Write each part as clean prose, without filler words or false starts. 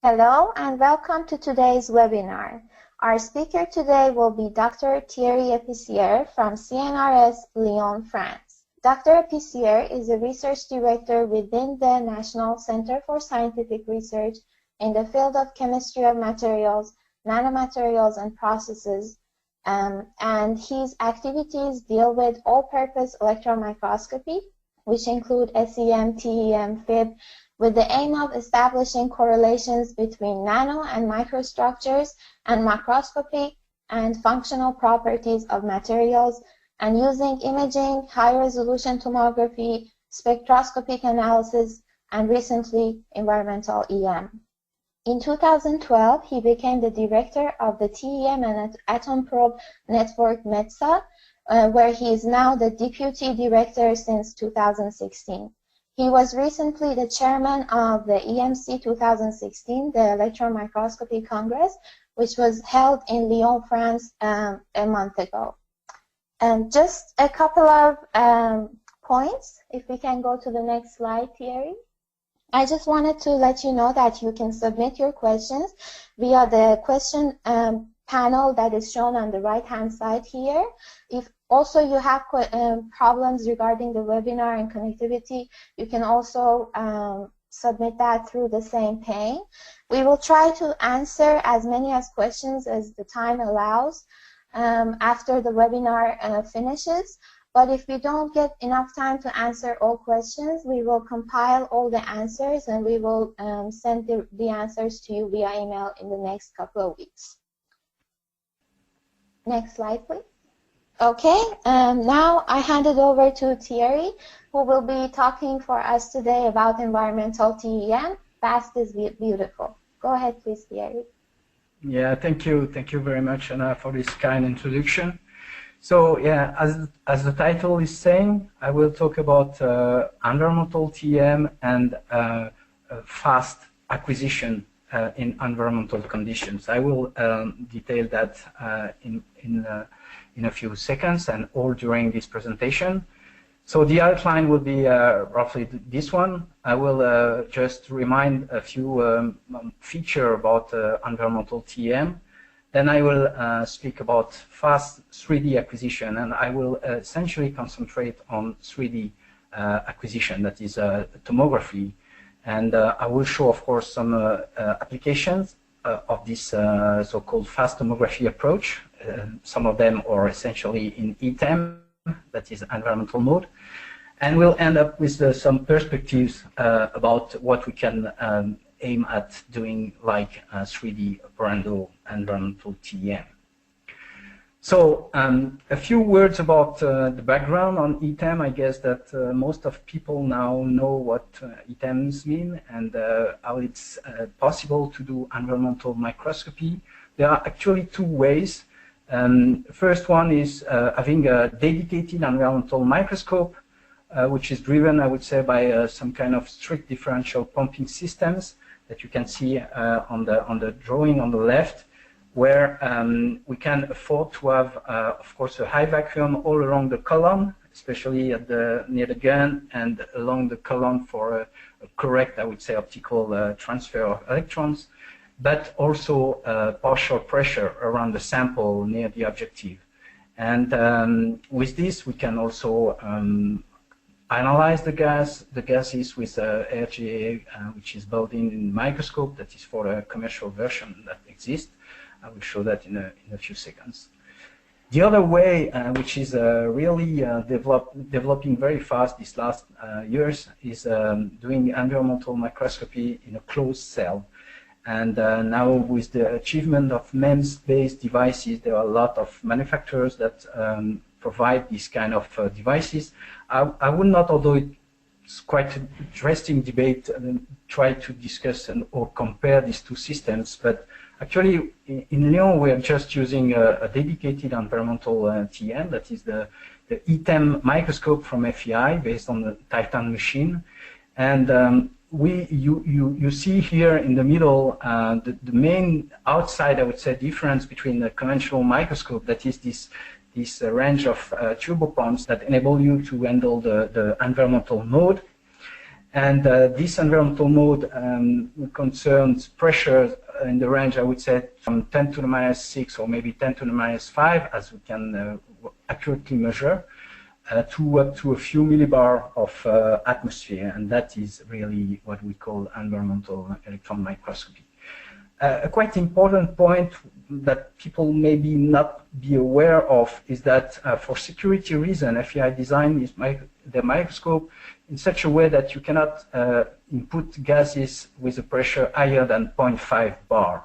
Hello and welcome to today's webinar. Our speaker today will be Dr. Thierry Epicier from CNRS Lyon, France. Dr. Epicier is a research director within the National Center for Scientific Research in the field of chemistry of materials, nanomaterials, and processes, and his activities deal with all-purpose electron microscopy, which include SEM, TEM, FIB, with the aim of establishing correlations between nano and microstructures and macroscopic and functional properties of materials, and using imaging, high-resolution tomography, spectroscopic analysis, and recently environmental EM. In 2012, he became the director of the TEM and Atom Probe Network METSA, where he is now the deputy director since 2016. He was recently the chairman of the EMC 2016, the Electron Microscopy Congress, which was held in Lyon, France, a month ago. And just a couple of points, if we can go to the next slide, Thierry. I just wanted to let you know that you can submit your questions via the question panel that is shown on the right-hand side here. If also you have problems regarding the webinar and connectivity, you can also submit that through the same pane. We will try to answer as many questions as the time allows after the webinar finishes. But if we don't get enough time to answer all questions, we will compile all the answers and we will send the answers to you via email in the next couple of weeks. Next slide, please. Okay, now I hand it over to Thierry, who will be talking for us today about environmental TEM. Fast is beautiful. Go ahead, please, Thierry. Yeah, thank you. Thank you very much, Anna, for this kind introduction. So, yeah, as the title is saying, I will talk about environmental TEM and fast acquisition in environmental conditions. I will detail that in a few seconds and all during this presentation. So the outline will be roughly this one. I will just remind a few features about environmental TEM. Then I will speak about fast 3D acquisition, and I will essentially concentrate on 3D acquisition, that is tomography. And I will show, of course, some applications of this so-called fast tomography approach. Some of them are essentially in TEM, that is environmental mode. And we'll end up with some perspectives about what we can aim at doing, like 3D operando environmental TEM. So a few words about the background on TEM. I guess that most of people now know what TEMs mean and how it's possible to do environmental microscopy. There are actually two ways. First one is having a dedicated environmental microscope, which is driven, I would say, by some kind of strict differential pumping systems that you can see on the drawing on the left, where we can afford to have, of course, a high vacuum all along the column, especially at near the gun and along the column for a correct, I would say, optical transfer of electrons, but also partial pressure around the sample near the objective. And with this, we can also analyze the gases with RGA, which is built in microscope. That is for a commercial version that exists. I will show that in a few seconds. The other way, which is really developing very fast these last years, is doing environmental microscopy in a closed cell. And now with the achievement of MEMS-based devices, there are a lot of manufacturers that provide these kind of devices. I would not, although it's quite an interesting debate, try to discuss or compare these two systems, but actually, in Lyon, we are just using a dedicated environmental TEM, that is the TEM microscope from FEI, based on the Titan machine. And you see here in the middle the main outside, I would say, difference between the conventional microscope, that is this range of turbopumps that enable you to handle the environmental mode, And this environmental mode concerns pressure in the range, I would say, from 10 to the minus 6 or maybe 10 to the minus 5, as we can accurately measure, to up to a few millibar of atmosphere. And that is really what we call environmental electron microscopy. A quite important point that people maybe not be aware of is that for security reasons, FEI designed the microscope in such a way that you cannot input gases with a pressure higher than 0.5 bar,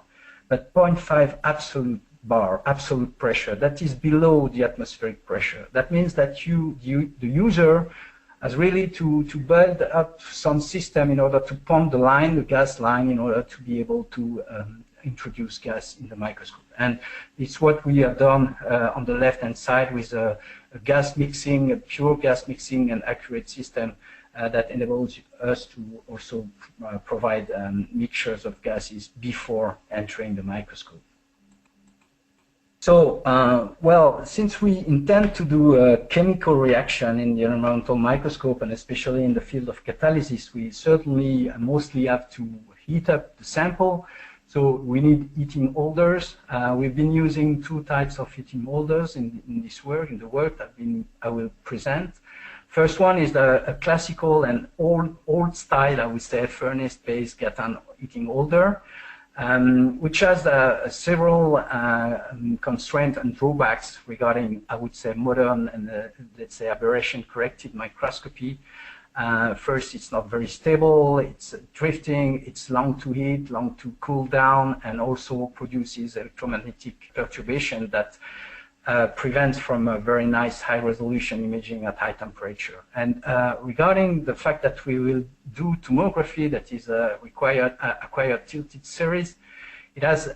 but 0.5 absolute bar, absolute pressure, that is below the atmospheric pressure. That means that the user has really to build up some system in order to pump the line, the gas line, in order to be able to introduce gas in the microscope. And it's what we have done on the left-hand side with a gas mixing, a pure gas mixing and accurate system that enables us to also provide mixtures of gases before entering the microscope. So, well, since we intend to do a chemical reaction in the environmental microscope, and especially in the field of catalysis, we certainly mostly have to heat up the sample. So we need heating holders. We've been using two types of heating holders in this work, in the work that I will present. First one is a classical and old style, I would say, furnace-based Gatan heating holder, which has several constraints and drawbacks regarding, I would say, modern and, let's say, aberration-corrected microscopy. First, it's not very stable, it's drifting, it's long to heat, long to cool down, and also produces electromagnetic perturbation that prevents from a very nice high-resolution imaging at high temperature. And regarding the fact that we will do tomography that is acquired tilted series, it has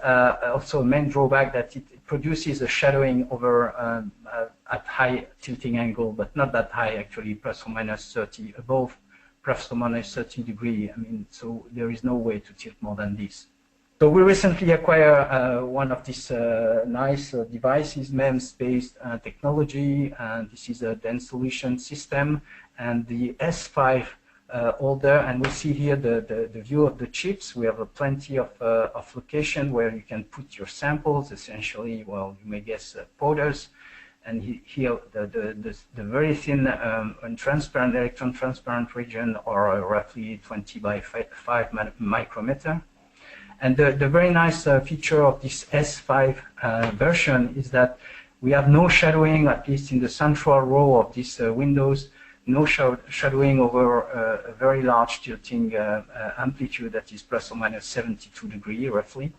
also a main drawback that it produces a shadowing over at high tilting angle, but not that high actually, plus or minus 30, above plus or minus 30 degree. I mean, so there is no way to tilt more than this. So we recently acquired one of these nice devices, MEMS-based technology, and this is a dense solution system, and the S5 holder, and we see here the view of the chips. We have plenty of location where you can put your samples, essentially, well, you may guess powders, and here the very thin and transparent, electron transparent region are roughly 20 by 5 micrometer. And the very nice feature of this S5 version is that we have no shadowing, at least in the central row of these windows, no shadowing over a very large tilting amplitude that is plus or minus 72 degrees, roughly.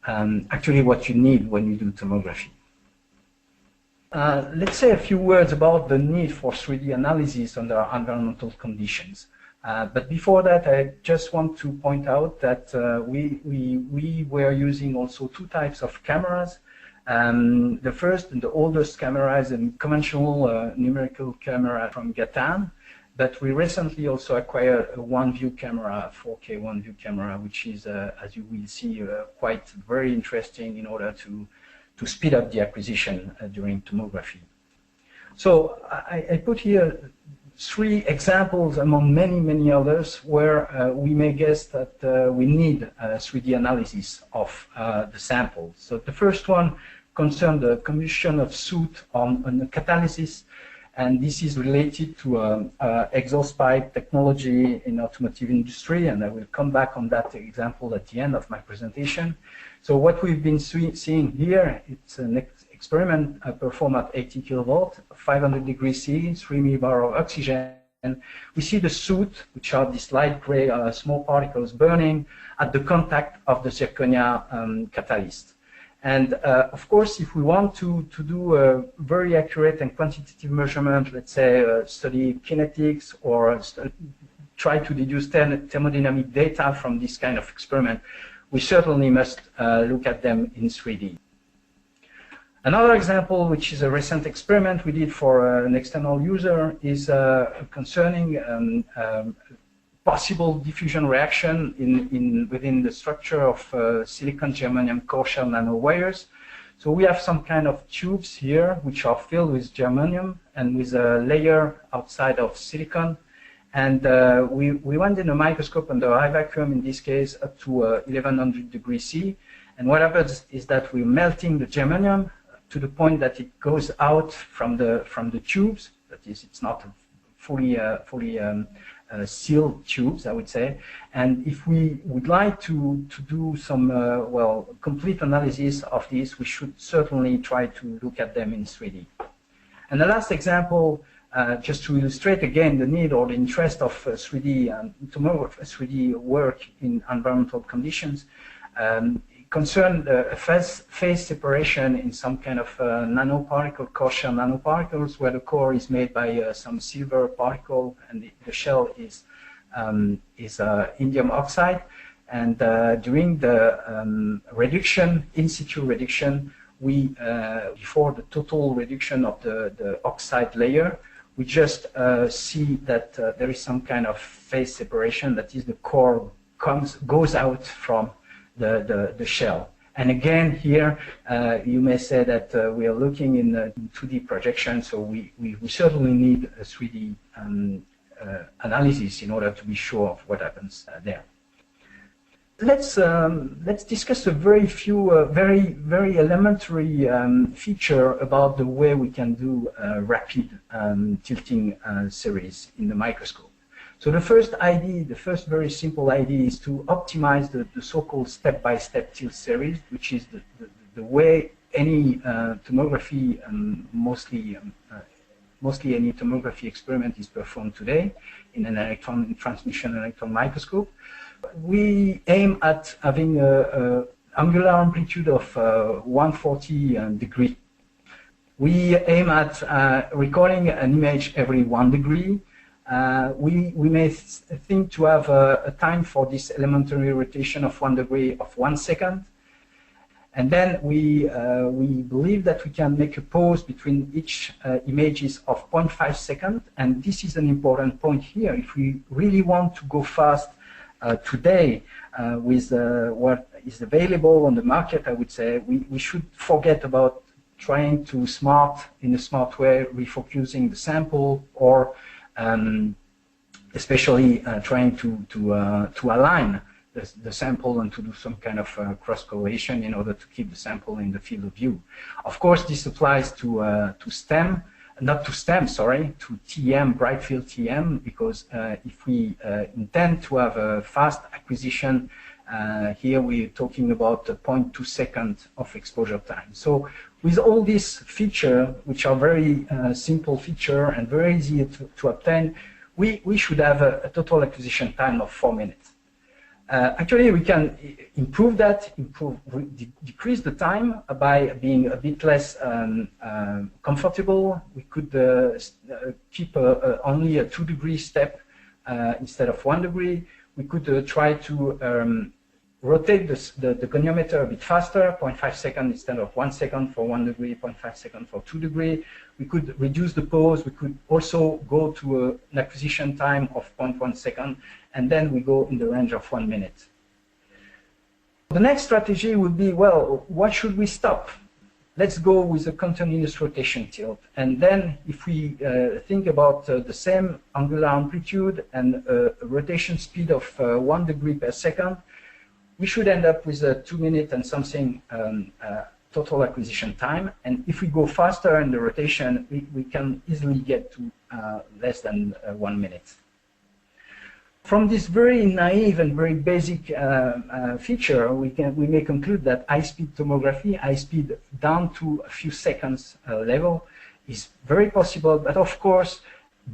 Actually, what you need when you do tomography. Let's say a few words about the need for 3D analysis under environmental conditions. But before that, I just want to point out that we were using also two types of cameras. The first and the oldest camera is a conventional numerical camera from Gatan, but we recently also acquired a one-view camera, 4K one-view camera, which is, as you will see, quite very interesting in order to speed up the acquisition during tomography. So I put here three examples among many others where we may guess that we need 3D analysis of the sample. So the first one concerns the combustion of soot on a catalysis, and this is related to exhaust pipe technology in automotive industry, and I will come back on that example at the end of my presentation. So what we've been seeing here, it's an experiment performed at 80 kilovolt, 500 degrees C, 3 millibar of oxygen. And we see the soot, which are these light gray small particles burning at the contact of the zirconia catalyst. And of course, if we want to do a very accurate and quantitative measurement, let's say study kinetics or try to deduce thermodynamic data from this kind of experiment, we certainly must look at them in 3D. Another example, which is a recent experiment we did for an external user, is concerning possible diffusion reaction within the structure of silicon germanium core shell nanowires. So we have some kind of tubes here which are filled with germanium and with a layer outside of silicon. And we went in a microscope under high vacuum, in this case up to 1100 degrees C. And what happens is that we're melting the germanium to the point that it goes out from the tubes. That is, it's not fully sealed tubes, I would say. And if we would like to do some well, complete analysis of this, we should certainly try to look at them in 3D. And the last example, just to illustrate again the need or the interest of 3D work in environmental conditions, concern phase separation in some kind of nanoparticle, core shell nanoparticles, where the core is made by some silver particle and the shell is indium oxide. And during the reduction, in-situ reduction, we, before the total reduction of the oxide layer, we just see that there is some kind of phase separation, that is the core goes out from the shell. And again, here you may say that we are looking in 2D projection, so we certainly need a 3D analysis in order to be sure of what happens there. Let's discuss a very elementary feature about the way we can do rapid tilting series in the microscope. So the first idea, the first very simple idea, is to optimize the so-called step-by-step tilt series, which is the way any tomography, mostly any tomography experiment is performed today in an electron transmission electron microscope. We aim at having an angular amplitude of 140 degree. We aim at recording an image every 1 degree. We may think to have a time for this elementary rotation of 1 degree of 1 second. And then we believe that we can make a pause between each images of 0.5 seconds. And this is an important point here. If we really want to go fast today with what is available on the market, I would say we should forget about trying to in a smart way, refocusing the sample, or especially trying to align the sample and to do some kind of cross-correlation in order to keep the sample in the field of view. Of course, this applies to STEM, not to STEM, sorry, to TEM, bright field TEM, because if we intend to have a fast acquisition, here we're talking about 0.2 seconds of exposure time. So with all these features, which are very simple feature and very easy to obtain, we should have a total acquisition time of 4 minutes. Actually, we can improve that, decrease the time by being a bit less comfortable. We could keep only a 2 degree step instead of 1 degree. We could try to rotate the goniometer a bit faster, 0.5 seconds instead of 1 second for 1 degree, 0.5 seconds for 2 degree. We could reduce the pause. We could also go to an acquisition time of 0.1 second, and then we go in the range of 1 minute. The next strategy would be, well, what should we stop? Let's go with a continuous rotation tilt. And then if we think about the same angular amplitude and a rotation speed of 1 degree per second, we should end up with a 2 minute and something total acquisition time. And if we go faster in the rotation, we can easily get to less than 1 minute. From this very naive and very basic feature, we may conclude that high-speed tomography, high-speed down to a few seconds level, is very possible, but of course,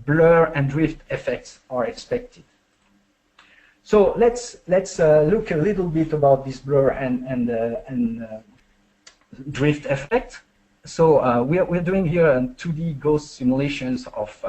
blur and drift effects are expected. So let's look a little bit about this blur and drift effect. So we're doing here 2D ghost simulations of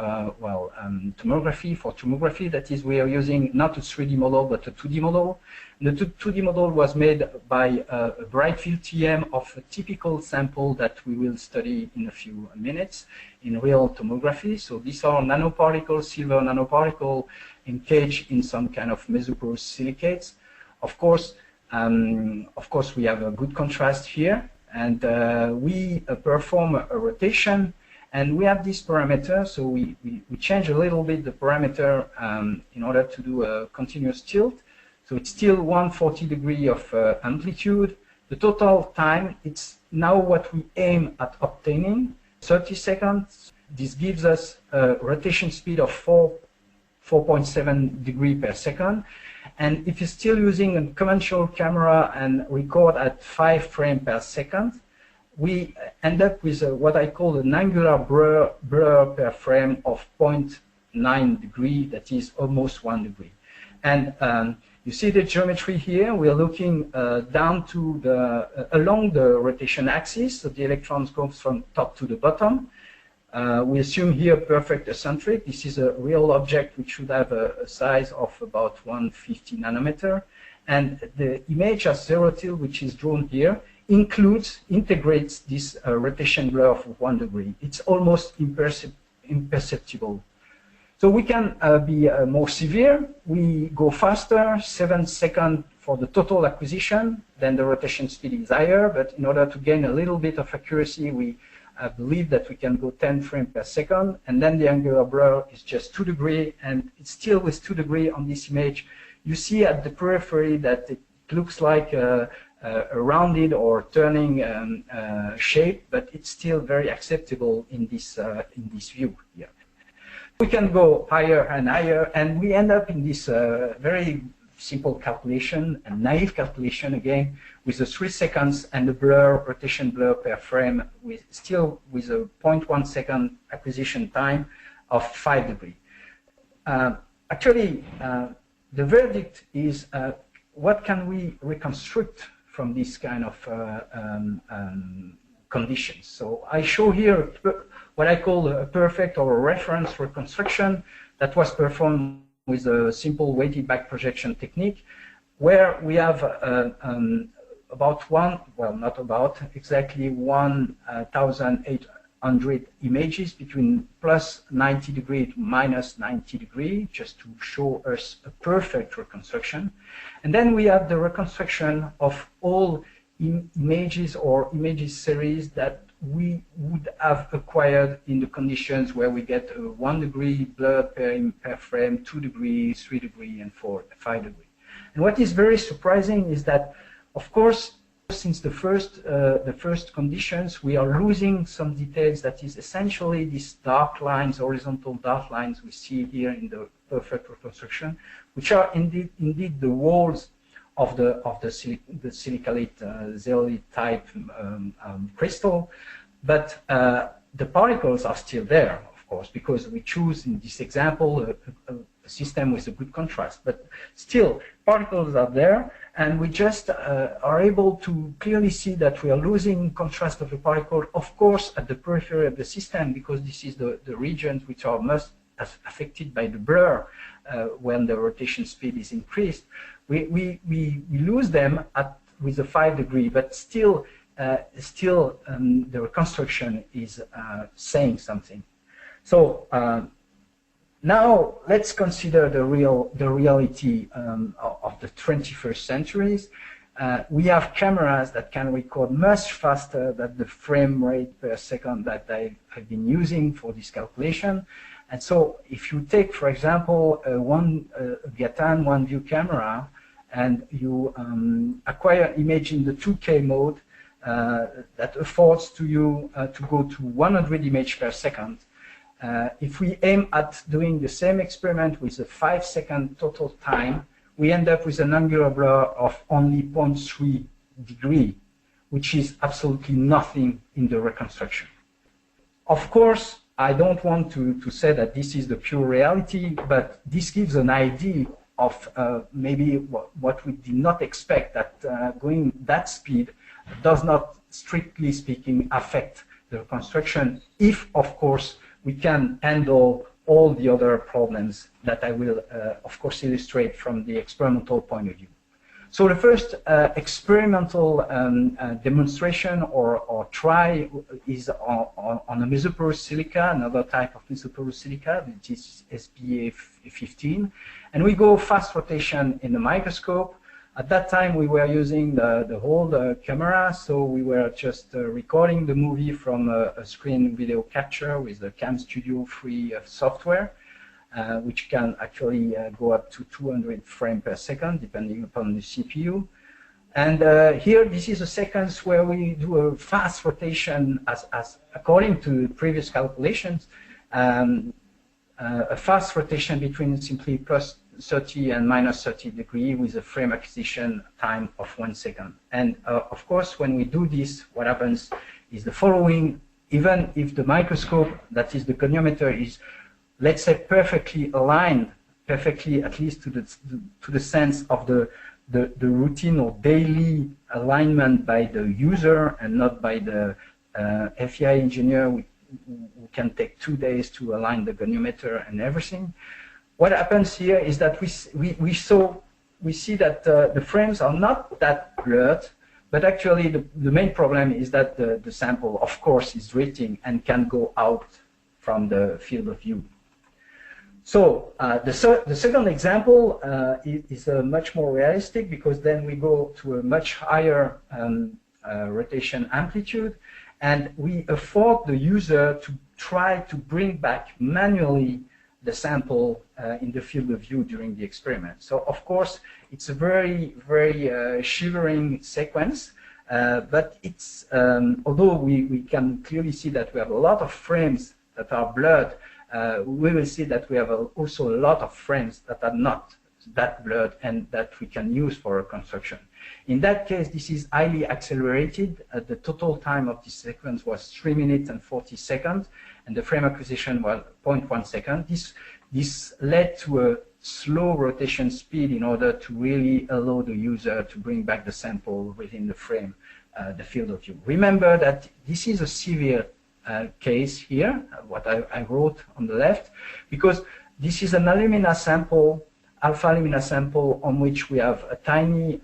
tomography. For tomography, that is, we are using not a 3D model but a 2D model. The 2D model was made by a bright field TM of a typical sample that we will study in a few minutes in real tomography. So these are nanoparticles, silver nanoparticle, encaged in some kind of mesoporous silicates. Of course, we have a good contrast here. And we perform a rotation, And we have this parameter, so we change a little bit the parameter in order to do a continuous tilt. So it's still 140 degree of amplitude. The total time, it's now what we aim at obtaining, 30 seconds. This gives us a rotation speed of 4.7 degree per second. And if you're still using a conventional camera and record at 5 frames per second, we end up with what I call an angular blur per frame of 0.9 degree, that is almost 1 degree. And you see the geometry here. We are looking down to along the rotation axis, so the electrons go from top to the bottom. We assume here perfect eccentric. This is a real object which should have a size of about 150 nanometer. And the image at zero tilt, which is drawn here, integrates this rotation blur of 1 degree. It's almost imperceptible. So we can be more severe. We go faster, 7 seconds for the total acquisition. Then the rotation speed is higher. But in order to gain a little bit of accuracy, we believe that we can go 10 frames per second. And then the angular blur is just 2 degrees. And it's still with 2 degrees on this image. You see at the periphery that it looks like a rounded or turning shape, but it's still very acceptable in this view here. We can go higher and higher, and we end up in this very simple calculation, a naive calculation again, with the 3 seconds and the rotation blur per frame, still with a 0.1 second acquisition time of 5 degrees. Actually, the verdict is what can we reconstruct from this kind of conditions. So I show here what I call a perfect or a reference reconstruction that was performed with a simple weighted back projection technique, where we have exactly 1,800 images between plus 90 degree to minus 90 degree, just to show us a perfect reconstruction. And then we have the reconstruction of all images or images series that we would have acquired in the conditions where we get a 1 degree blur per frame, 2 degrees, 3 degrees, and 5 degrees. And what is very surprising is that, of course, since the first conditions, we are losing some details that is essentially these dark lines, horizontal dark lines we see here in the perfect reconstruction, which are indeed the walls of the silicate zeolite type crystal, but the particles are still there, of course, because we choose in this example a system with a good contrast. But still, particles are there, and we just are able to clearly see that we are losing contrast of the particle, of course, at the periphery of the system, because this is the regions which are most affected by the blur when the rotation speed is increased. We lose them with a 5 degree, but still the reconstruction is saying something. So now let's consider the reality of the 21st centuries. We have cameras that can record much faster than the frame rate per second that I've been using for this calculation. And so if you take, for example, Gatan one-view camera, and you acquire image in the 2K mode that affords to you to go to 100 images per second. If we aim at doing the same experiment with a 5-second total time, we end up with an angular blur of only 0.3 degree, which is absolutely nothing in the reconstruction. Of course, I don't want to say that this is the pure reality, but this gives an idea of maybe what we did not expect, that going that speed does not, strictly speaking, affect the reconstruction, if, of course, we can handle all the other problems that I will, of course, illustrate from the experimental point of view. So the first experimental demonstration or try is on a mesoporous silica, another type of mesoporous silica, which is SPA 15. And we go fast rotation in the microscope. At that time, we were using the old camera, so we were just recording the movie from a screen video capture with the Cam Studio free software, which can actually go up to 200 frames per second, depending upon the CPU. And here, this is a sequence where we do a fast rotation, as according to previous calculations, a fast rotation between simply plus 30 and minus 30 degrees with a frame acquisition time of 1 second. And of course, when we do this, what happens is the following: even if the microscope, that is the goniometer, is, let's say, perfectly aligned, perfectly at least to the sense of the routine or daily alignment by the user and not by the FEI engineer, who can take 2 days to align the goniometer and everything. What happens here is that we see that the frames are not that blurred, but actually the main problem is that the sample, of course, is drifting and can go out from the field of view. So the second example is much more realistic, because then we go to a much higher rotation amplitude, and we afford the user to try to bring back manually the sample in the field of view during the experiment. So of course, it's a very, very shivering sequence, but it's, although we can clearly see that we have a lot of frames that are blurred, we will see that we have also a lot of frames that are not that blurred and that we can use for reconstruction. In that case, this is highly accelerated. The total time of this sequence was 3 minutes and 40 seconds, and the frame acquisition was 0.1 second. This led to a slow rotation speed in order to really allow the user to bring back the sample within the frame, the field of view. Remember that this is a severe case here, what I wrote on the left, because this is an alumina sample, alpha alumina sample, on which we have a tiny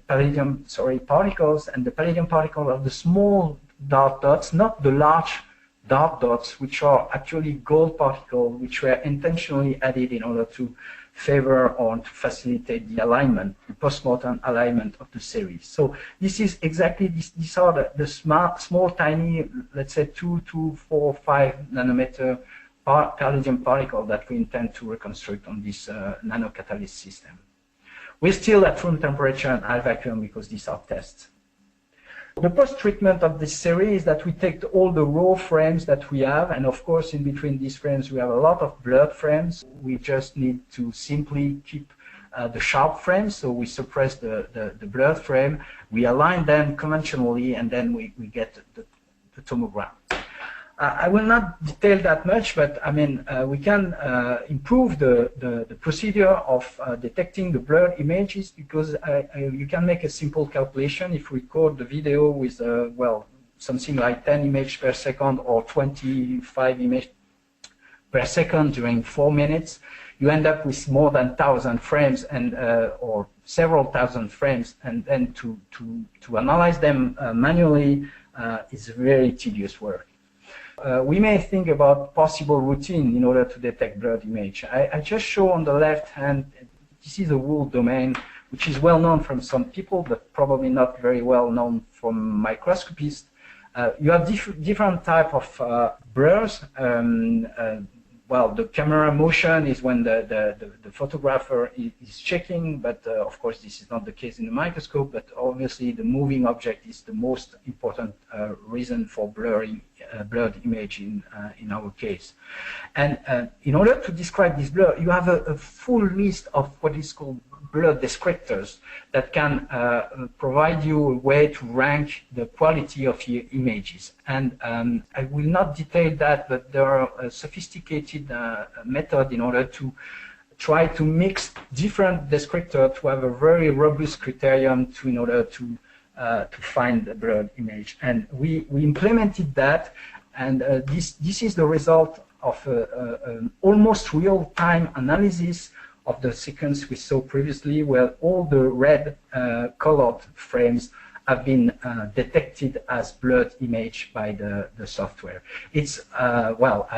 palladium particles, and the palladium particles are the small dark dots, not the large dark dots, which are actually gold particles, which were intentionally added in order to favor or to facilitate the alignment, the post-mortem alignment of the series. So this is exactly, these are the small, tiny, let's say 2 to 4, 5 nanometer palladium particle that we intend to reconstruct on this nanocatalyst system. We're still at room temperature and high vacuum because these are tests. The post-treatment of this series is that we take all the raw frames that we have, and of course in between these frames we have a lot of blurred frames. We just need to simply keep the sharp frames, so we suppress the blurred frame, we align them conventionally, and then we get the tomogram. I will not detail that much, but I mean, we can improve the procedure of detecting the blurred images, because you can make a simple calculation. If we record the video with, well, something like 10 images per second or 25 images per second during 4 minutes, you end up with more than 1,000 frames and or several thousand frames, and then to analyze them manually is very tedious work. We may think about possible routine in order to detect blurred image. I just show on the left hand, this is a wool domain, which is well known from some people, but probably not very well known from microscopists. You have different type of blurs. Well, the camera motion is when the photographer is checking, but of course this is not the case in the microscope, but obviously the moving object is the most important reason for blurred image in our case. And in order to describe this blur, you have a full list of what is called blur descriptors that can provide you a way to rank the quality of your images. And I will not detail that, but there are a sophisticated method in order to try to mix different descriptors to have a very robust criterion in order to find the blurred image. And we implemented that, and this is the result of an almost real-time analysis of the sequence we saw previously, where all the red colored frames have been detected as blurred image by the software. It's, well,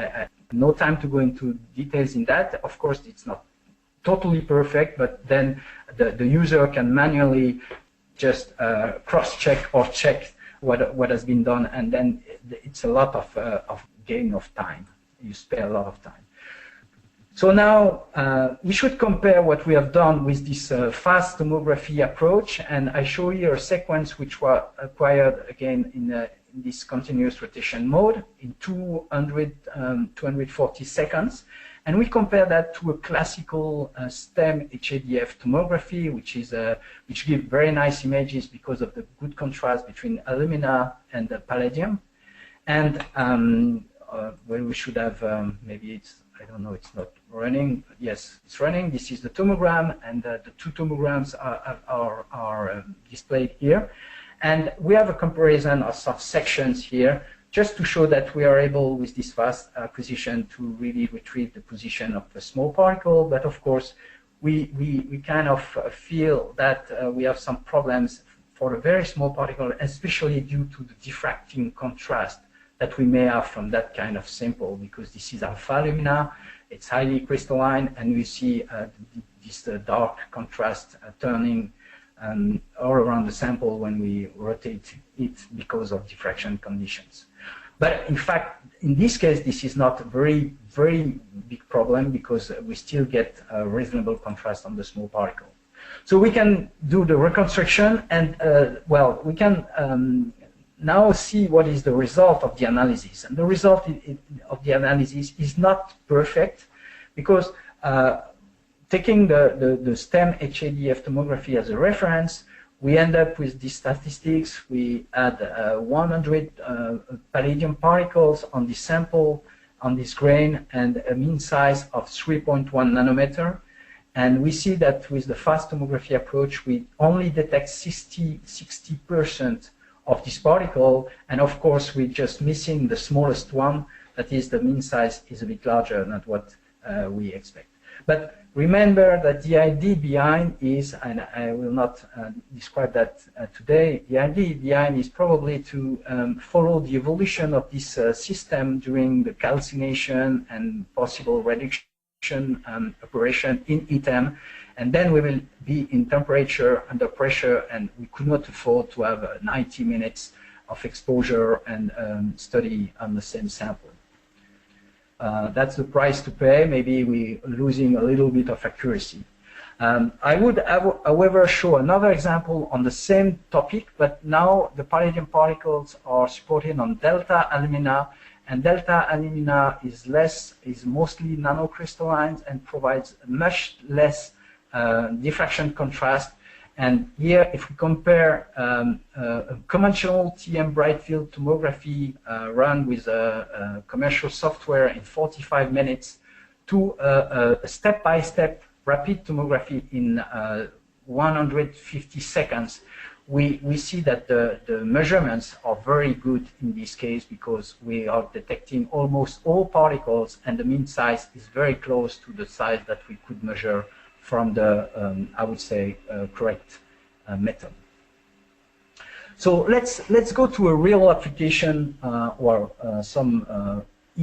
no time to go into details in that. Of course, it's not totally perfect, but then the user can manually just cross-check or check what has been done, and then it's a lot of gain of time. You spare a lot of time. So now we should compare what we have done with this fast tomography approach, and I show here a sequence which was acquired again in this continuous rotation mode in 240 seconds, and we compare that to a classical STEM HADF tomography, which gives very nice images because of the good contrast between alumina and the palladium, and well, we should have maybe it's, I don't know, it's not running. Yes, it's running. This is the tomogram, and the two tomograms are displayed here. And we have a comparison of some sections here, just to show that we are able, with this fast acquisition, to really retrieve the position of the small particle. But of course, we kind of feel that we have some problems for a very small particle, especially due to the diffracting contrast that we may have from that kind of sample, because this is alpha alumina, it's highly crystalline, and we see this dark contrast turning all around the sample when we rotate it because of diffraction conditions. But in fact, in this case, this is not a very, very big problem, because we still get a reasonable contrast on the small particle. So we can do the reconstruction, and well, we can now see what is the result of the analysis. And the result of the analysis is not perfect, because taking the STEM HADF tomography as a reference, we end up with these statistics. We add 100 palladium particles on this sample, on this grain, and a mean size of 3.1 nanometer. And we see that with the fast tomography approach, we only detect 60% of this particle, and of course we're just missing the smallest one, that is the mean size is a bit larger than what we expect. But remember that the idea behind is, and I will not describe that today, the idea behind is probably to follow the evolution of this system during the calcination and possible reduction operation in TEM. And then we will be in temperature, under pressure, and we could not afford to have 90 minutes of exposure and study on the same sample. That's the price to pay. Maybe we're losing a little bit of accuracy. I would, however, show another example on the same topic, but now the palladium particles are supported on delta alumina, and delta alumina is mostly nanocrystalline and provides much less diffraction contrast. And here, if we compare a conventional TEM bright field tomography run with a commercial software in 45 minutes to a step-by-step rapid tomography in 150 seconds, we see that the measurements are very good in this case, because we are detecting almost all particles, and the mean size is very close to the size that we could measure from the, I would say, correct method. So let's go to a real application or some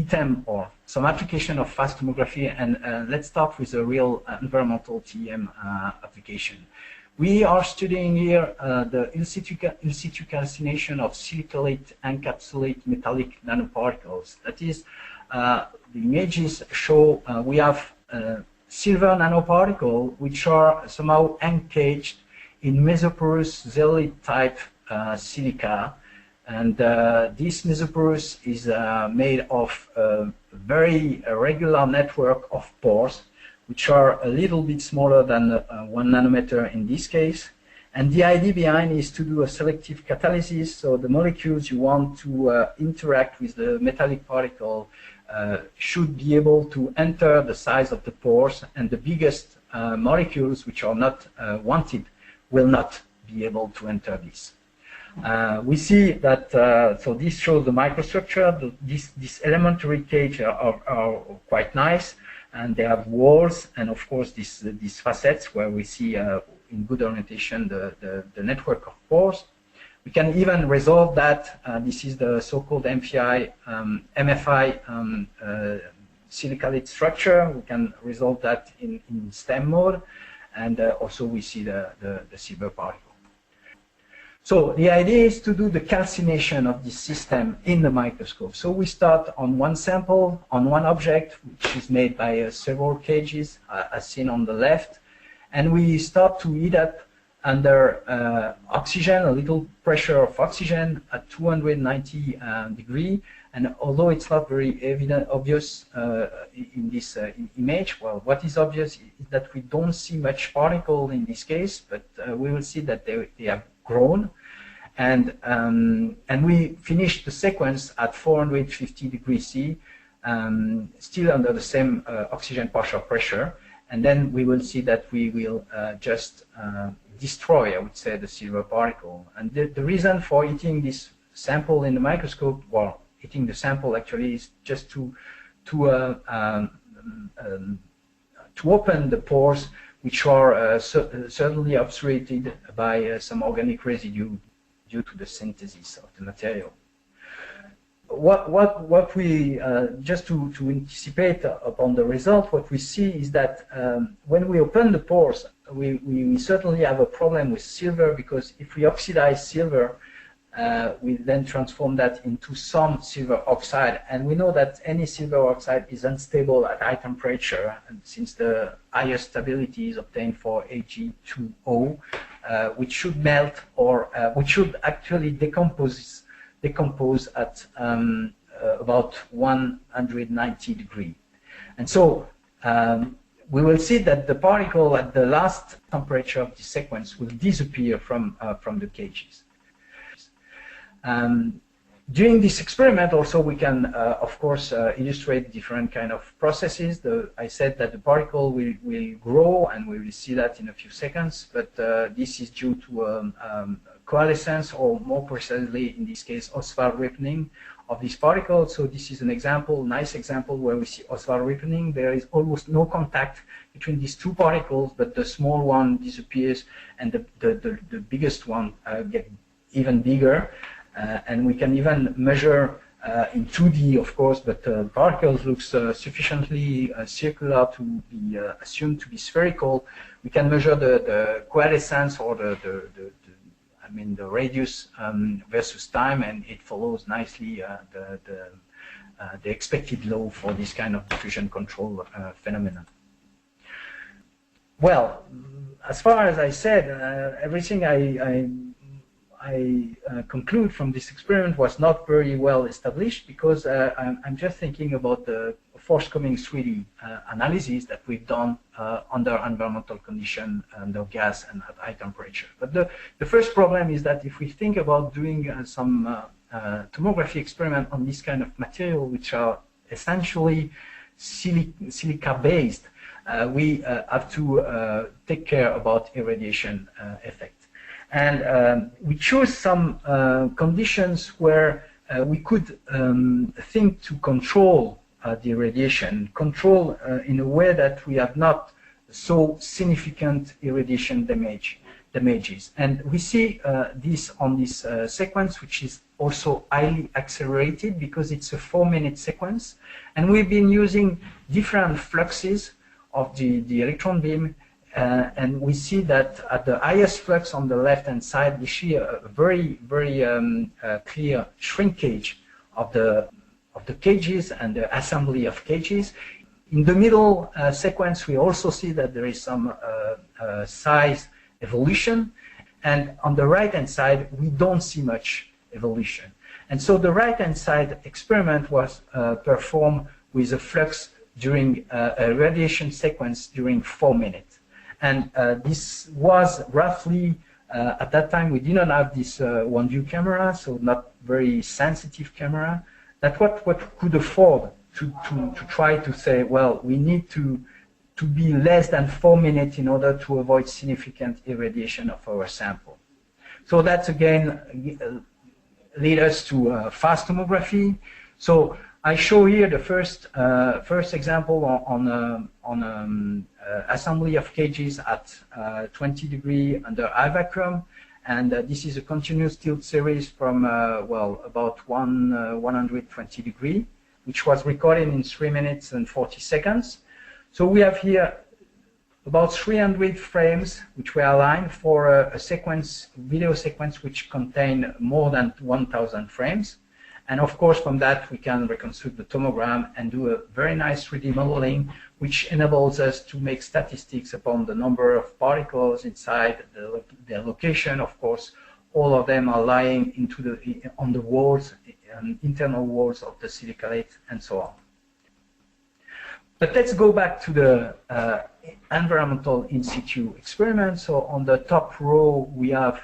TEM or some application of fast tomography, and let's start with a real environmental TEM application. We are studying here the in-situ calcination of silicate encapsulate metallic nanoparticles. That is, the images show we have silver nanoparticles which are somehow encaged in mesoporous zeolite type silica, and this mesoporous is made of a very regular network of pores, which are a little bit smaller than 1 nanometer in this case. And the idea behind is to do a selective catalysis, so the molecules you want to interact with the metallic particle should be able to enter the size of the pores, and the biggest molecules, which are not wanted, will not be able to enter this. We see that, so this shows the microstructure. This elementary cage are quite nice, and they have walls, and of course these facets where we see in good orientation the network of pores. We can even resolve that. This is the so-called MFI silicate structure. We can resolve that in STEM mode, and also we see the silver particle. So the idea is to do the calcination of this system in the microscope. So we start on one sample, on one object, which is made by several cages, as seen on the left, and we start to heat up under oxygen, a little pressure of oxygen at 290 degree. And although it's not very obvious in this image, well, what is obvious is that we don't see much particle in this case, but we will see that they have grown. And we finished the sequence at 450 degrees C, still under the same oxygen partial pressure. And then we will see that we will just destroy, I would say, the silver particle. And the reason for heating this sample in the microscope, well, heating the sample actually is just to open the pores, which are certainly obstructed by some organic residue due to the synthesis of the material. What we, just to anticipate upon the result, what we see is that when we open the pores, we certainly have a problem with silver, because if we oxidize silver, we then transform that into some silver oxide, and we know that any silver oxide is unstable at high temperature, and since the highest stability is obtained for Ag2O, which should melt, or which should actually decompose at about 190 degrees. And so we will see that the particle at the last temperature of the sequence will disappear from the cages. During this experiment also we can, of course, illustrate different kind of processes. I said that the particle will grow, and we will see that in a few seconds, but this is due to coalescence, or more precisely in this case Oswald ripening of this particle. So this is an example, nice example, where we see Oswald ripening. There is almost no contact between these two particles, but the small one disappears and the biggest one gets even bigger. And we can even measure in 2D, of course, but the particles looks sufficiently circular to be assumed to be spherical. We can measure the coalescence, or the radius versus time, and it follows nicely the expected law for this kind of diffusion control phenomenon. Well, as far as I said, everything I conclude from this experiment was not very well established, because I'm just thinking about the forthcoming 3D analysis that we've done under environmental condition, under gas and at high temperature. But the first problem is that if we think about doing some tomography experiment on this kind of material, which are essentially silica-based, we have to take care about irradiation effect. And we chose some conditions where we could think to control the irradiation, control in a way that we have not so significant irradiation damages. And we see this on this sequence, which is also highly accelerated because it's a 4-minute sequence. And we've been using different fluxes of the electron beam. And we see that at the highest flux on the left-hand side, we see a very, very clear shrinkage of the cages and the assembly of cages. In the middle sequence, we also see that there is some size evolution. And on the right-hand side, we don't see much evolution. And so the right-hand side experiment was performed with a flux during a radiation sequence during 4 minutes. And this was roughly, at that time we didn't have this one-view camera, so not very sensitive camera. That's what could afford to try to say, well, we need to be less than 4 minutes in order to avoid significant irradiation of our sample. So that's again lead us to fast tomography. So I show here the first example on assembly of cages at 20 degrees under high vacuum, and this is a continuous tilt series from well, about 120 degrees which was recorded in 3 minutes and 40 seconds. So we have here about 300 frames which were aligned for a sequence, video sequence which contain more than 1,000 frames. And of course, from that, we can reconstruct the tomogram and do a very nice 3D modeling, which enables us to make statistics upon the number of particles inside, their location. Of course, all of them are lying on the walls, internal walls of the silicate, and so on. But let's go back to the environmental in situ experiment. So on the top row, we have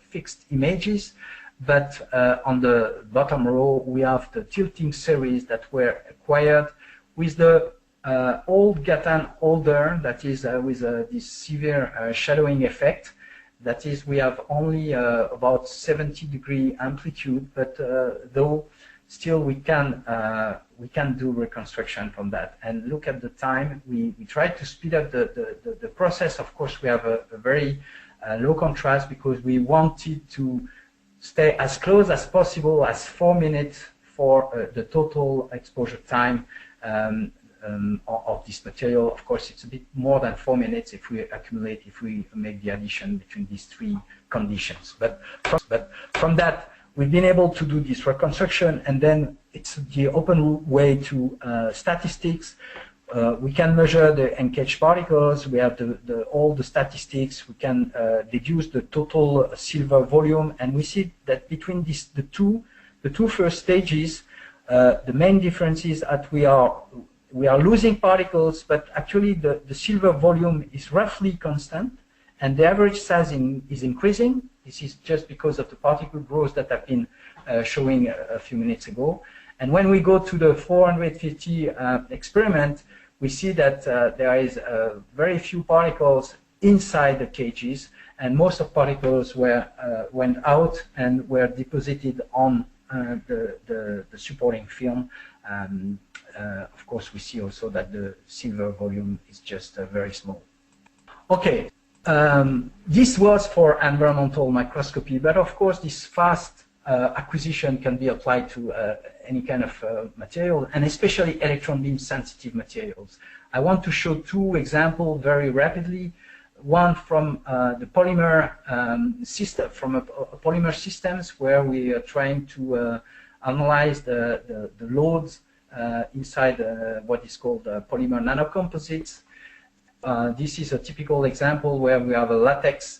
fixed images. But on the bottom row, we have the tilting series that were acquired with the old Gatan holder, that is with this severe shadowing effect. That is, we have only about 70-degree amplitude, but though still we can do reconstruction from that. And look at the time. We tried to speed up the process. Of course, we have a very low contrast because we wanted to stay as close as possible as 4 minutes for the total exposure time of this material. Of course, it's a bit more than 4 minutes if we make the addition between these three conditions. But from that, we've been able to do this reconstruction, and then it's the open way to statistics. We can measure the encaged particles. We have all the statistics. We can deduce the total silver volume, and we see that between the two first stages, the main difference is that we are losing particles, but actually the silver volume is roughly constant, and the average size is increasing. This is just because of the particle growth that I've been showing a few minutes ago. And when we go to the 450 experiment, we see that there is very few particles inside the cages, and most of particles went out and were deposited on the supporting film. Of course, we see also that the silver volume is just very small. Okay, this was for environmental microscopy, but of course, this fast acquisition can be applied to any kind of material, and especially electron beam sensitive materials. I want to show two examples very rapidly. One from the polymer system, from polymer systems, where we are trying to analyze the loads inside what is called polymer nanocomposites. This is a typical example where we have a latex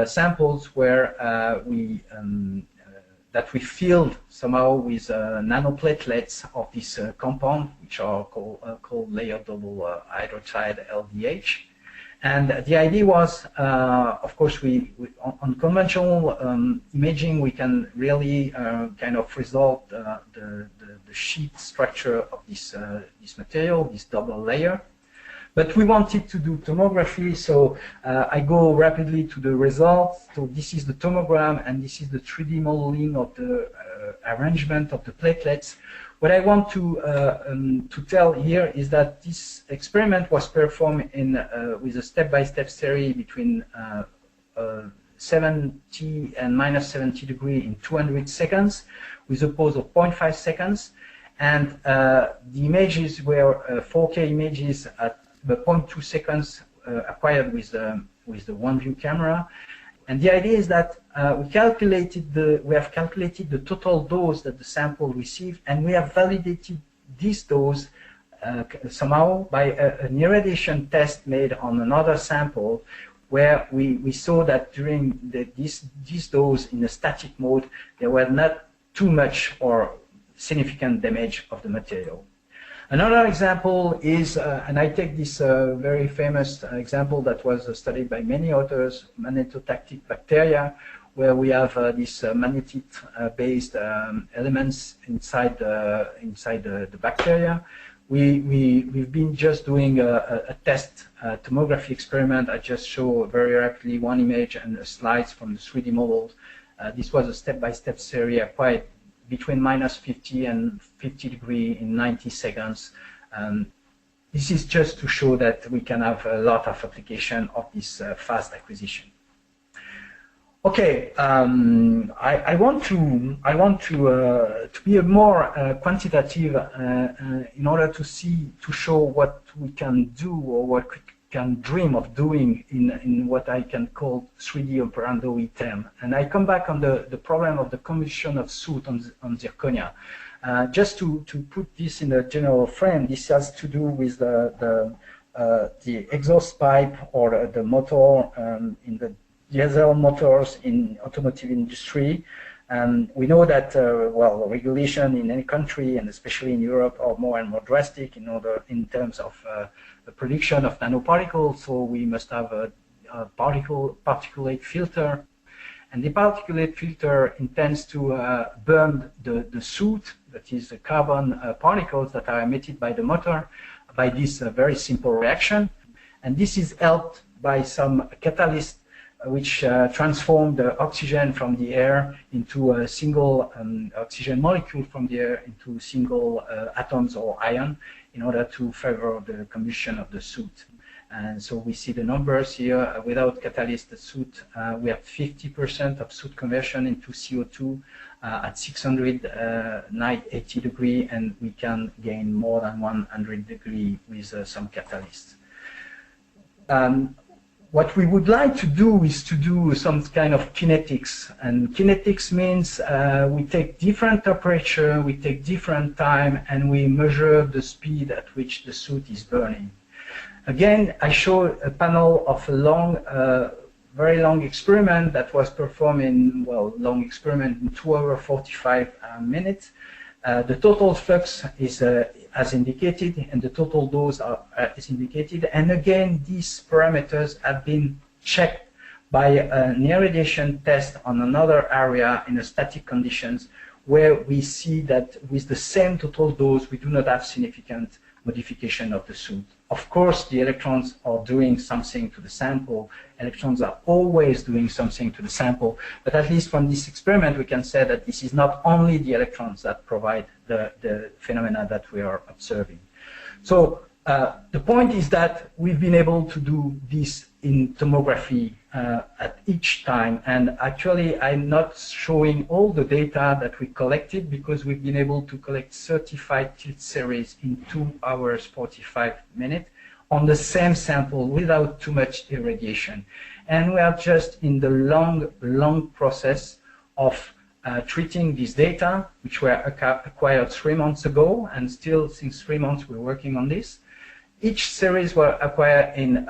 samples where that we filled somehow with nanoplatelets of this compound, which are called layered double hydroxide LDH. And the idea was, of course, on conventional imaging, we can really kind of resolve the sheet structure of this material, this double layer. But we wanted to do tomography, so I go rapidly to the results. So this is the tomogram, and this is the 3D modeling of the arrangement of the platelets. What I want to tell here is that this experiment was performed with a step-by-step series between 70 and minus 70 degrees in 200 seconds, with a pause of 0.5 seconds. And the images were 4K images at the 0.2 seconds acquired with the one view camera. And the idea is that we have calculated the total dose that the sample received, and we have validated this dose somehow by an irradiation test made on another sample, where we saw that during this dose in a static mode, there were not too much or significant damage of the material. Another example is, and I take this very famous example that was studied by many authors, magnetotactic bacteria, where we have these magnetite-based elements inside the bacteria. We've been just doing a test tomography experiment. I just show very rapidly one image and slides from the 3D models. This was a step-by-step series acquired between minus 50 and 50 degrees in 90 seconds. This is just to show that we can have a lot of application of this fast acquisition. Okay, I want to be more quantitative in order to show what we can do or what we can dream of doing in what I can call 3D operando TEM. And I come back on the problem of the combustion of soot on zirconia. Just to put this in a general frame, this has to do with the exhaust pipe or the motor in the diesel motors in automotive industry. And we know that, well, regulation in any country, and especially in Europe, are more and more drastic in terms of the production of nanoparticles. So we must have a particulate filter. And the particulate filter intends to burn the soot, that is the carbon particles that are emitted by the motor, by this very simple reaction. And this is helped by some catalyst which transform the oxygen from the air into a single oxygen molecule from the air into single atoms or ion in order to favor the combustion of the soot. And so we see the numbers here. Without catalyst, the soot, we have 50% of soot conversion into CO2 at 680 degrees, and we can gain more than 100 degrees with some catalysts. What we would like to do is to do some kind of kinetics, and kinetics means we take different temperature, we take different time, and we measure the speed at which the soot is burning. Again, I show a panel of a long, very long experiment that was performed in, well, long experiment in 2 hours 45 minutes. The total flux is as indicated, and the total dose is indicated. And again, these parameters have been checked by an irradiation test on another area in a static conditions, where we see that with the same total dose, we do not have significant modification of the soot. Of course, the electrons are doing something to the sample. Electrons are always doing something to the sample, but at least from this experiment, we can say that this is not only the electrons that provide the phenomena that we are observing. So the point is that we've been able to do this in tomography at each time, and actually I'm not showing all the data that we collected because we've been able to collect certified tilt series in 2 hours 45 minutes on the same sample without too much irradiation. And we are just in the long process of treating this data, which were acquired 3 months ago, and still since 3 months we're working on this. Each series were acquired in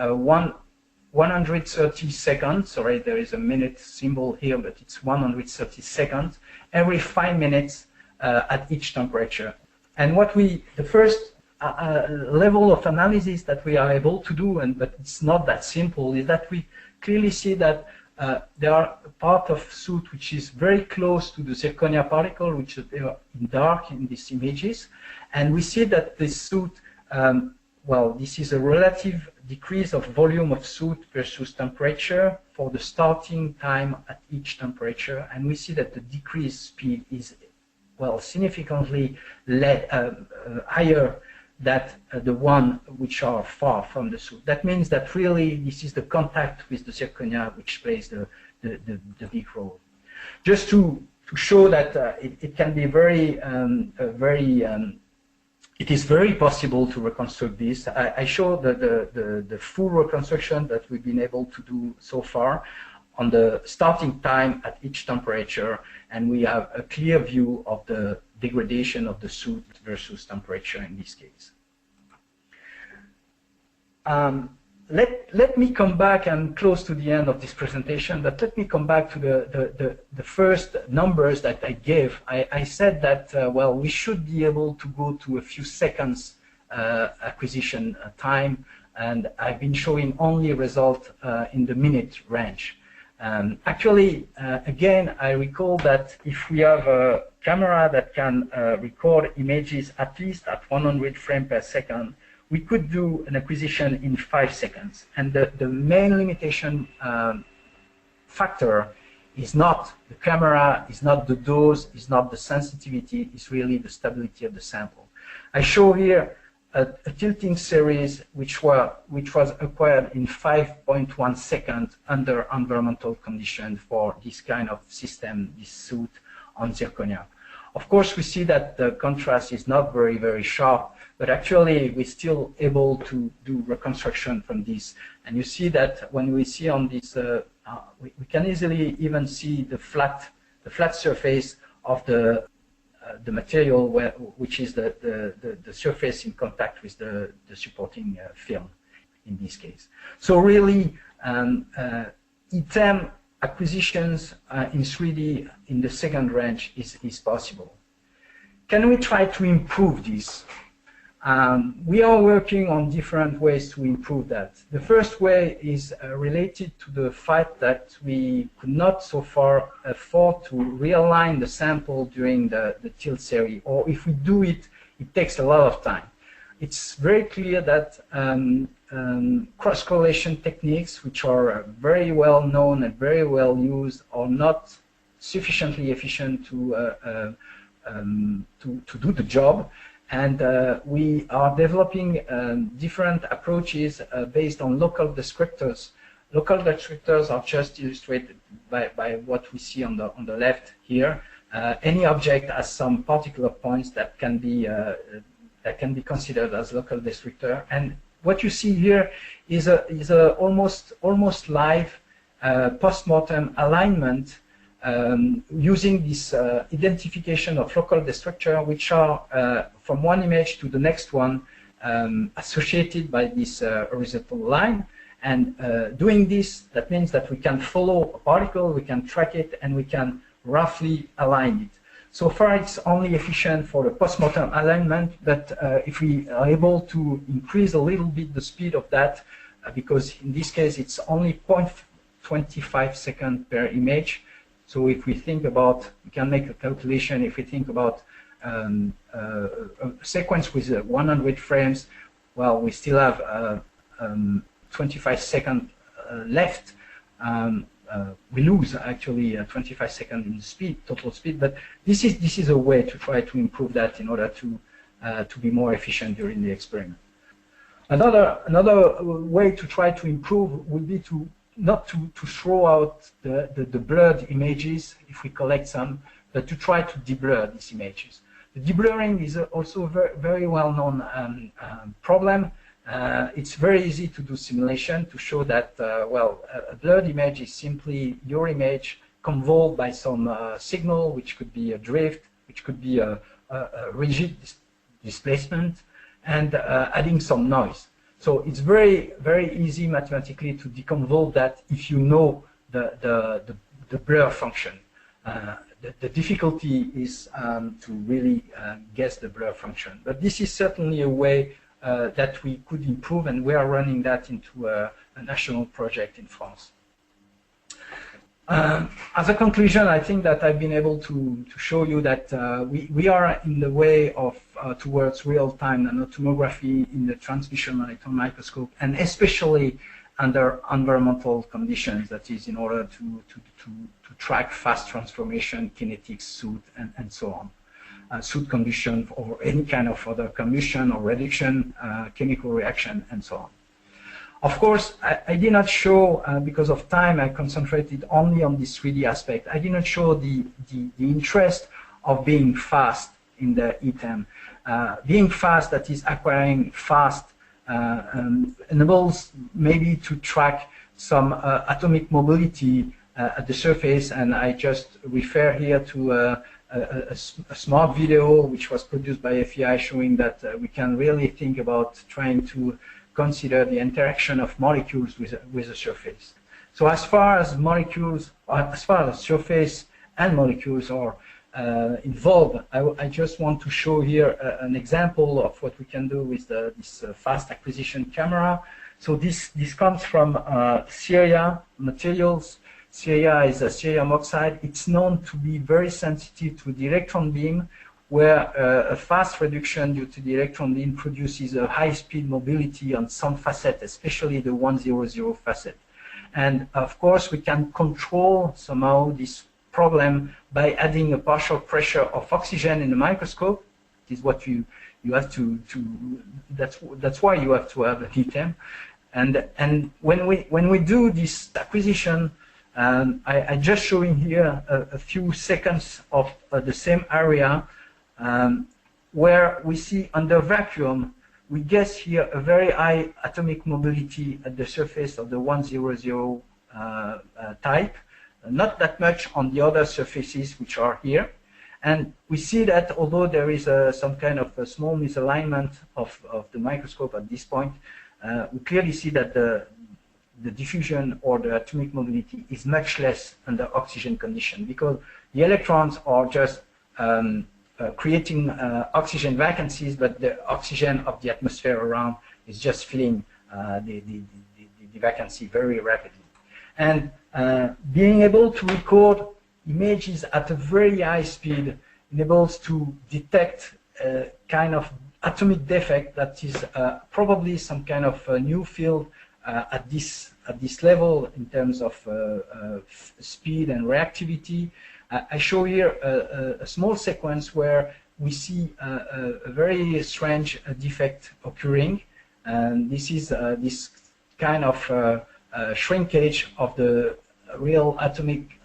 130 seconds. Sorry, there is a minute symbol here, but it's 130 seconds, every 5 minutes at each temperature. And what the first level of analysis that we are able to do, but it's not that simple, is that we clearly see that there are a part of soot which is very close to the zirconia particle, which is in dark in these images. And we see that this soot, well, this is a relative decrease of volume of soot versus temperature for the starting time at each temperature. And we see that the decreased speed is, well, significantly higher than the one which are far from the soot. That means that really this is the contact with the zirconia which plays the big role. Just to show that it can be it is very possible to reconstruct this. I show the full reconstruction that we've been able to do so far on the starting time at each temperature, and we have a clear view of the degradation of the soot versus temperature in this case. Let me come back, and close to the end of this presentation, but let me come back to the first numbers that I gave. I said that, well, we should be able to go to a few seconds acquisition time, and I've been showing only result in the minute range. Actually, again, I recall that if we have a camera that can record images at least at 100 frames per second, we could do an acquisition in 5 seconds. And the main limitation factor is not the camera, is not the dose, is not the sensitivity, it's really the stability of the sample. I show here a tilting series which was acquired in 5.1 seconds under environmental conditions for this kind of system, this soot on zirconia. Of course, we see that the contrast is not very, very sharp, but actually we're still able to do reconstruction from this. And you see that when we see on this, we can easily even see the flat surface of the material, which is the surface in contact with the supporting film in this case. So really, TEM acquisitions in 3D in the second range is possible. Can we try to improve this? We are working on different ways to improve that. The first way is related to the fact that we could not so far afford to realign the sample during the tilt series, or if we do it, it takes a lot of time. It's very clear that cross-correlation techniques, which are very well known and very well used, are not sufficiently efficient to do the job. And we are developing different approaches based on local descriptors. Local descriptors are just illustrated by what we see on the left here. Any object has some particular points that can be considered as local descriptor. And what you see here is a almost live post-mortem alignment using this identification of local destructure, which are from one image to the next one associated by this horizontal line. And doing this, that means that we can follow a particle, we can track it, and we can roughly align it. So far, it's only efficient for the post-mortem alignment, but if we are able to increase a little bit the speed of that, because in this case, it's only 0.25 seconds per image. So if we think about, we can make a calculation, if we think about a sequence with 100 frames, well, we still have 25 seconds left. We lose actually 25 seconds in speed, total speed, but this is a way to try to improve that in order to be more efficient during the experiment. Another way to try to improve would be to not to throw out the blurred images if we collect some, but to try to deblur these images. The deblurring is also a very well-known problem. It's very easy to do simulation to show that, well, a blurred image is simply your image convolved by some signal, which could be a drift, which could be a rigid displacement, and adding some noise. So it's very, very easy mathematically to deconvolve that if you know the blur function. The difficulty is to really guess the blur function. But this is certainly a way that we could improve, and we are running that into a national project in France. As a conclusion, I think that I've been able to show you that we are in the way of towards real-time nanotomography in the transmission electron microscope, and especially under environmental conditions, that is, in order to track fast transformation, kinetics, soot, and so on. Soot combustion or any kind of other combustion or reduction, chemical reaction, and so on. Of course, I did not show, because of time, I concentrated only on this 3D aspect. I did not show the interest of being fast in the TEM. Being fast, that is acquiring fast, enables maybe to track some atomic mobility at the surface, and I just refer here to a smart video which was produced by FEI showing that we can really think about trying to consider the interaction of molecules with the surface. So as far as molecules, as far as surface and molecules are involved, I just want to show here an example of what we can do with this fast acquisition camera. So this comes from Syria materials. Syria is a cerium oxide. It's known to be very sensitive to the electron beam, where a fast reduction due to the electron beam produces a high-speed mobility on some facet, especially the 100 facet. And of course, we can control somehow this problem by adding a partial pressure of oxygen in the microscope. is what you have to that's why you have to have a TEM. And when we do this acquisition, I just showing here a few seconds of the same area where we see under vacuum, we guess here a very high atomic mobility at the surface of the 100 type, not that much on the other surfaces which are here. And we see that although there is some kind of a small misalignment of the microscope at this point, we clearly see that the diffusion or the atomic mobility is much less under oxygen condition, because the electrons are just creating oxygen vacancies, but the oxygen of the atmosphere around is just filling the vacancy very rapidly. And being able to record images at a very high speed enables to detect a kind of atomic defect that is probably some kind of a new field at this level in terms of speed and reactivity. I show here a small sequence where we see a very strange defect occurring, and this is this kind of shrinkage of the real atomic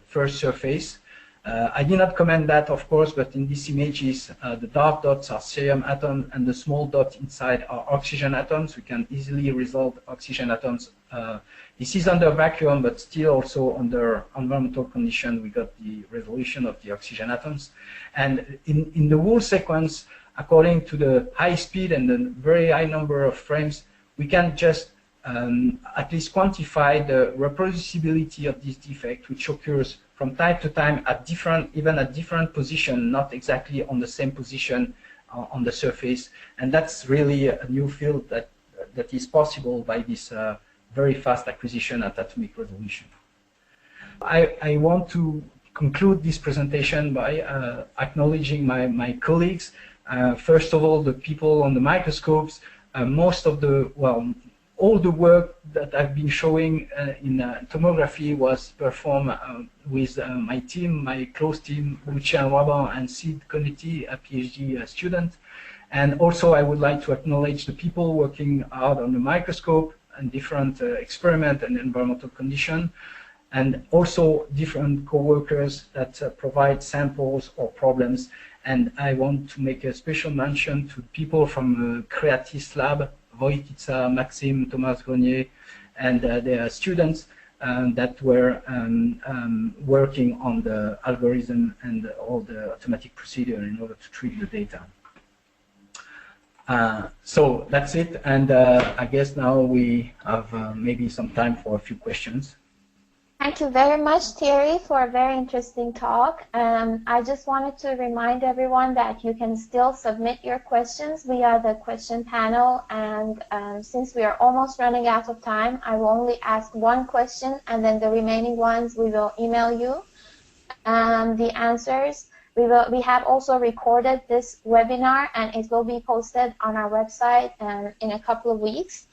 first surface. I did not comment that, of course, but in these images, the dark dots are cerium atoms and the small dot inside are oxygen atoms. We can easily resolve oxygen atoms. This is under vacuum, but still also under environmental condition, we got the resolution of the oxygen atoms. And in the whole sequence, according to the high speed and the very high number of frames, we can just at least quantify the reproducibility of this defect, which occurs from time to time at even at different position, not exactly on the same position on the surface. And that's really a new field that is possible by this very fast acquisition at atomic resolution. I want to conclude this presentation by acknowledging my colleagues. First of all, the people on the microscopes. Most of the, well, all the work that I've been showing in tomography was performed with my team, my close team, Lucien Waban and Sid Conetti, a PhD student. And also I would like to acknowledge the people working out on the microscope and different experiment and environmental condition, and also different co-workers that provide samples or problems. And I want to make a special mention to people from Creatis Lab, Wojtica, Maxime, Thomas Grenier, and their students that were working on the algorithm and all the automatic procedure in order to treat the data. So that's it, and I guess now we have maybe some time for a few questions. Thank you very much, Thierry, for a very interesting talk. I just wanted to remind everyone that you can still submit your questions via the question panel, and since we are almost running out of time, I will only ask one question, and then the remaining ones we will email you the answers. We have also recorded this webinar, and it will be posted on our website in a couple of weeks.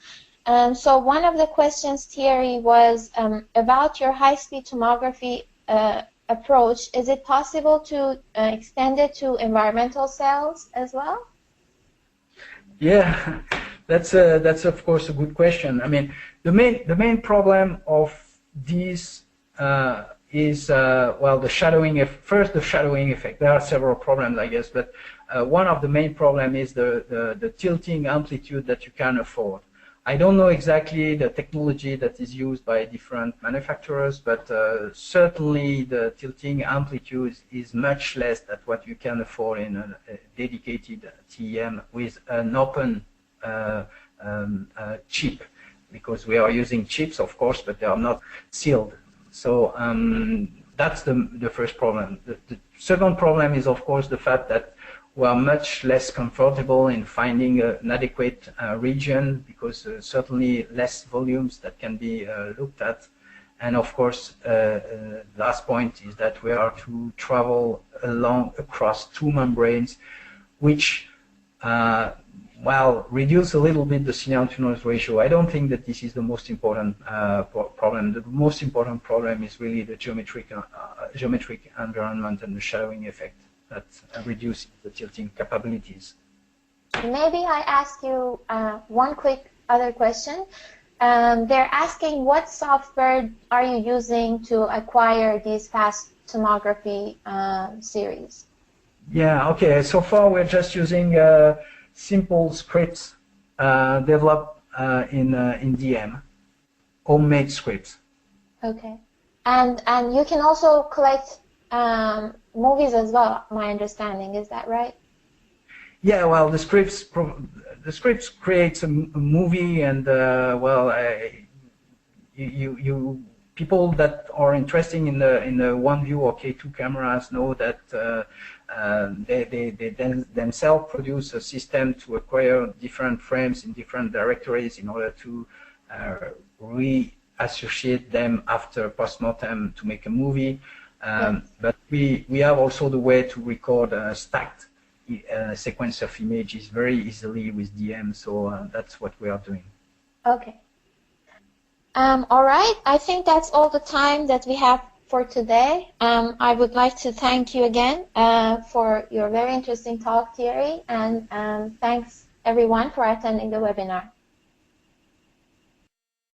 So one of the questions, Thierry, was about your high-speed tomography approach. Is it possible to extend it to environmental cells as well? Yeah, that's of course a good question. I mean, the main problem of these is well, the shadowing. First, the shadowing effect. There are several problems, I guess, but one of the main problem is the tilting amplitude that you can afford. I don't know exactly the technology that is used by different manufacturers, but certainly the tilting amplitude is much less than what you can afford in a dedicated TEM with an open chip, because we are using chips, of course, but they are not sealed. So that's the first problem. The second problem is, of course, the fact that we are much less comfortable in finding an adequate region, because certainly less volumes that can be looked at. And of course, last point is that we are to travel across two membranes, which well, reduce a little bit the signal to noise ratio. I don't think that this is the most important problem. The most important problem is really the geometric environment and the shadowing effect. that reduces the tilting capabilities. Maybe I ask you one quick other question. They're asking what software are you using to acquire these fast tomography series? Yeah, okay. So far, we're just using simple scripts developed in DM, homemade scripts. Okay, and you can also collect movies as well. My understanding is that right? Yeah, well, the scripts creates a movie, and well, people that are interested in the one view or K2 cameras know that they themselves produce a system to acquire different frames in different directories in order to reassociate them after postmortem to make a movie. Yes. But we have also the way to record a stacked sequence of images very easily with DM, so that's what we are doing. Okay. All right, I think that's all the time that we have for today. I would like to thank you again for your very interesting talk, Thierry, and thanks everyone for attending the webinar.